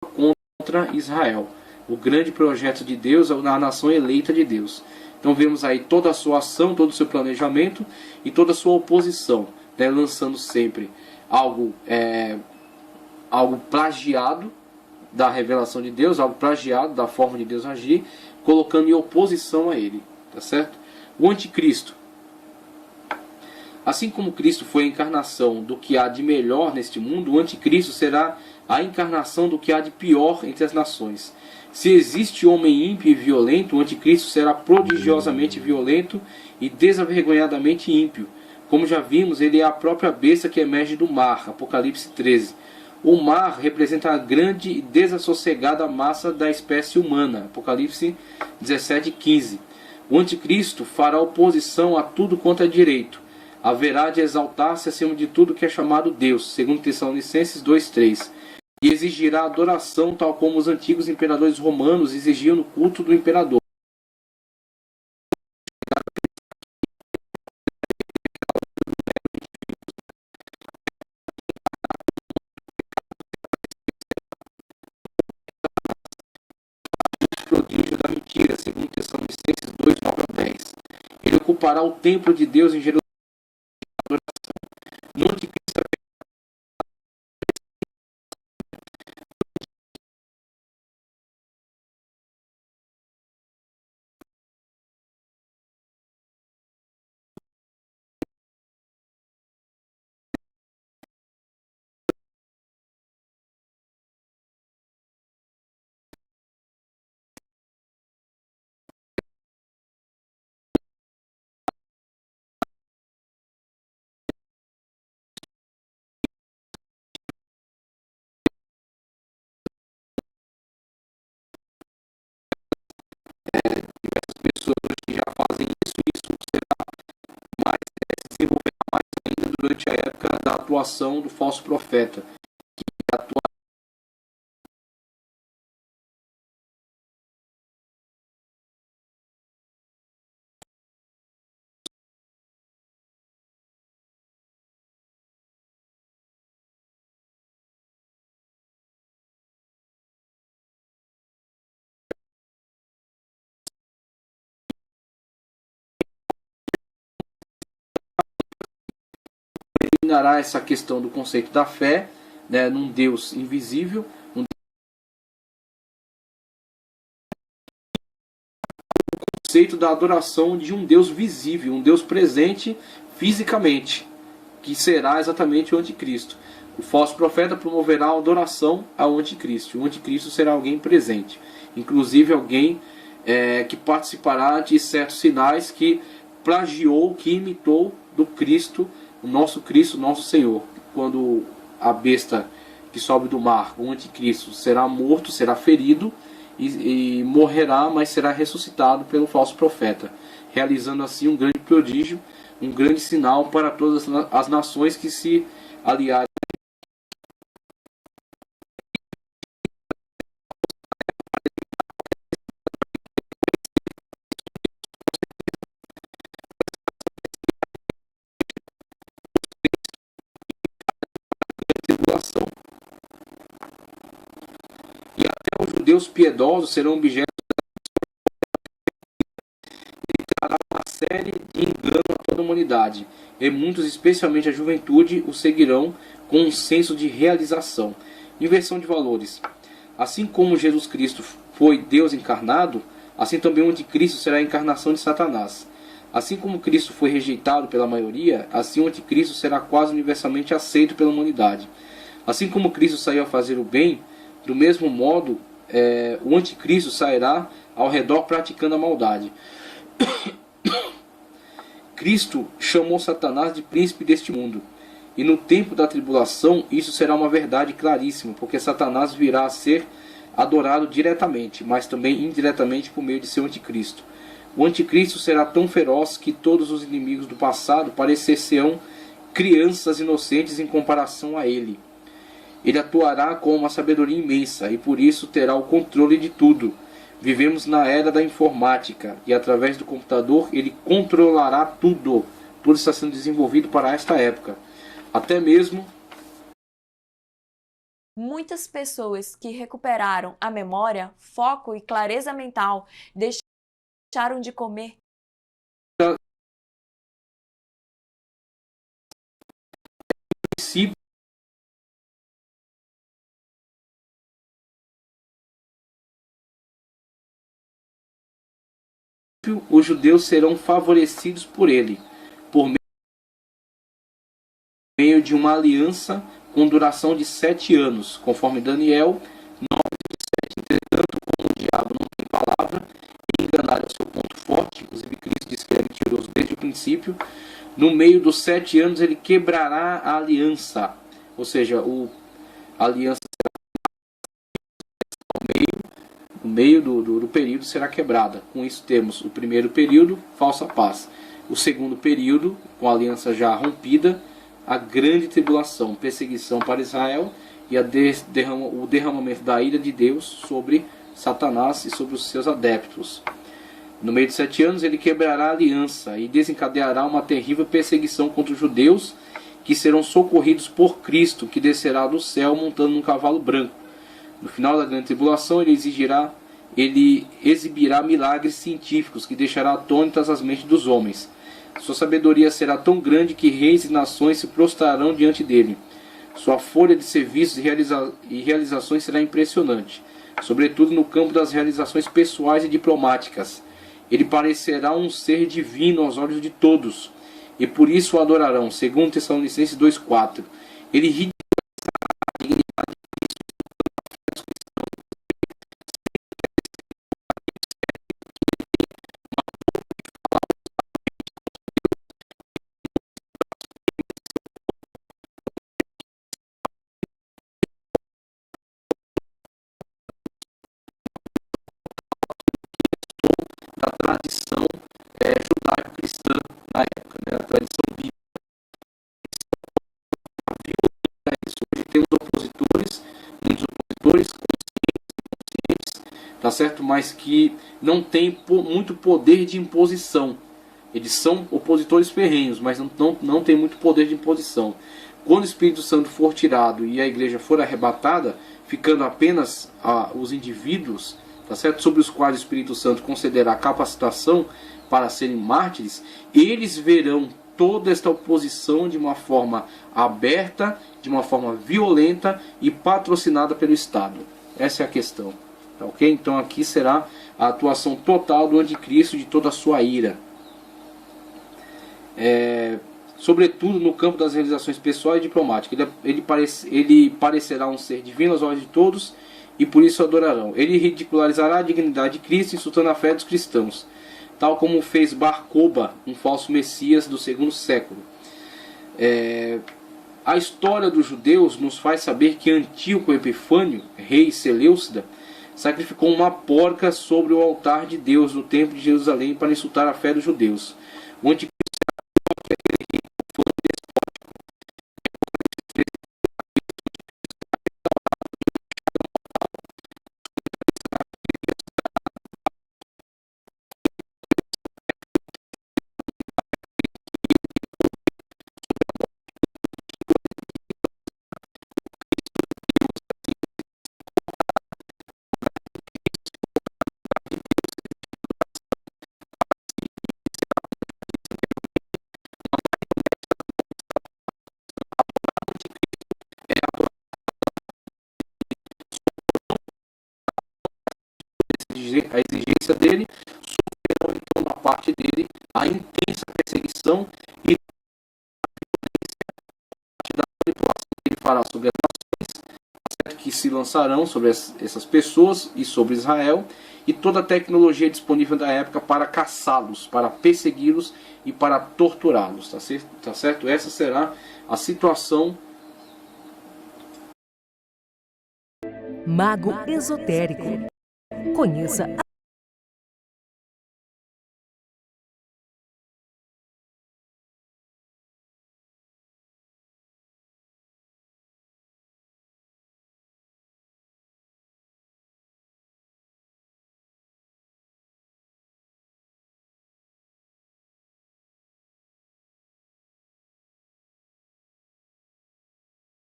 contra Israel. O grande projeto de Deus, a nação eleita de Deus. Então vemos aí toda a sua ação, todo o seu planejamento e toda a sua oposição, né, lançando sempre algo plagiado da revelação de Deus, algo plagiado da forma de Deus agir, colocando em oposição a ele, tá certo? O anticristo. Assim como Cristo foi a encarnação do que há de melhor neste mundo, o anticristo será a encarnação do que há de pior entre as nações. Se existe homem ímpio e violento, o anticristo será prodigiosamente violento e desavergonhadamente ímpio. Como já vimos, ele é a própria besta que emerge do mar, Apocalipse 13. O mar representa a grande e desassossegada massa da espécie humana, Apocalipse 17:15. O anticristo fará oposição a tudo quanto é direito. Haverá de exaltar-se acima de tudo que é chamado Deus, segundo Tessalonicenses 2:3. E exigirá adoração, tal como os antigos imperadores romanos exigiam no culto do imperador. Prodígio da mentira, segundo Tessalonicenses 2:9-10. Ele ocupará o templo de Deus em Jerusalém. No anticristo pessoas que já fazem isso será mais, se desenvolverá mais ainda durante a época da atuação do falso profeta, que atua eliminará essa questão do conceito da fé, né, num Deus invisível, um conceito da adoração de um Deus visível, um Deus presente fisicamente, que será exatamente o anticristo. O falso profeta promoverá a adoração ao anticristo. O anticristo será alguém presente, inclusive alguém que participará de certos sinais, que plagiou, que imitou do Cristo, o nosso Senhor. Quando a besta que sobe do mar, o anticristo, será morto, será ferido e morrerá, mas será ressuscitado pelo falso profeta, realizando assim um grande prodígio, um grande sinal para todas as nações que se aliarem. E até os judeus piedosos serão objeto de uma série de engano a toda a humanidade, e muitos, especialmente a juventude, o seguirão com um senso de realização. Inversão de valores. Assim como Jesus Cristo foi Deus encarnado, assim também o anticristo será a encarnação de Satanás. Assim como Cristo foi rejeitado pela maioria, assim o anticristo será quase universalmente aceito pela humanidade. Assim como Cristo saiu a fazer o bem, do mesmo modo o anticristo sairá ao redor praticando a maldade. Cristo chamou Satanás de príncipe deste mundo. E no tempo da tribulação isso será uma verdade claríssima, porque Satanás virá a ser adorado diretamente, mas também indiretamente por meio de seu anticristo. O anticristo será tão feroz que todos os inimigos do passado parecerão crianças inocentes em comparação a ele. Ele atuará com uma sabedoria imensa e por isso terá o controle de tudo. Vivemos na era da informática e através do computador ele controlará tudo. Tudo está sendo desenvolvido para esta época. Até mesmo Muitas pessoas que recuperaram a memória, foco e clareza mental deixaram de comer. princípio, os judeus serão favorecidos por ele, por meio de uma aliança com duração de 7 anos, conforme Daniel 9:7. Entretanto, como o diabo não tem palavra, e enganar é o seu ponto forte, inclusive Cristo diz que ele é mentiroso desde o princípio, no meio dos 7 anos ele quebrará a aliança, ou seja, a aliança no meio do período será quebrada. Com isso temos o primeiro período, falsa paz. O segundo período, com a aliança já rompida, a grande tribulação, perseguição para Israel e o derramamento da ira de Deus sobre Satanás e sobre os seus adeptos. No meio de 7 anos ele quebrará a aliança e desencadeará uma terrível perseguição contra os judeus, que serão socorridos por Cristo, que descerá do céu montando um cavalo branco. No final da grande tribulação ele exibirá milagres científicos que deixará atônitas as mentes dos homens. Sua sabedoria será tão grande que reis e nações se prostrarão diante dele. Sua folha de serviços e realizações será impressionante, sobretudo no campo das realizações pessoais e diplomáticas. Ele parecerá um ser divino aos olhos de todos, e por isso o adorarão, segundo Tessalonicenses 2:4. Ele ridiculizará a dignidade da tradição judaico-cristã na época, né, a tradição bíblica. Hoje temos opositores, muitos opositores conscientes, tá certo? Mas que não têm muito poder de imposição. Eles são opositores ferrenhos, mas não tem muito poder de imposição. Quando o Espírito Santo for tirado e a igreja for arrebatada, ficando apenas os indivíduos, tá certo? Sobre os quais o Espírito Santo concederá capacitação para serem mártires, eles verão toda esta oposição de uma forma aberta, de uma forma violenta e patrocinada pelo Estado. Essa é a questão. Tá, ok? Então aqui será a atuação total do anticristo, de toda a sua ira. Sobretudo no campo das realizações pessoais e diplomáticas. Ele parecerá um ser divino aos olhos de todos, e por isso o adorarão. Ele ridicularizará a dignidade de Cristo, insultando a fé dos cristãos, tal como fez Bar Kokhba, um falso messias do segundo século. A história dos judeus nos faz saber que Antíoco Epifânio, rei Seleucida, sacrificou uma porca sobre o altar de Deus no templo de Jerusalém para insultar a fé dos judeus. O anticristo a exigência dele, superou então da parte dele a intensa perseguição e da manipulação que ele fará sobre as nações que se lançarão sobre essas pessoas e sobre Israel, e toda a tecnologia disponível da época para caçá-los, para persegui-los e para torturá-los. Tá certo? Essa será a situação. Mago Esotérico. Conheça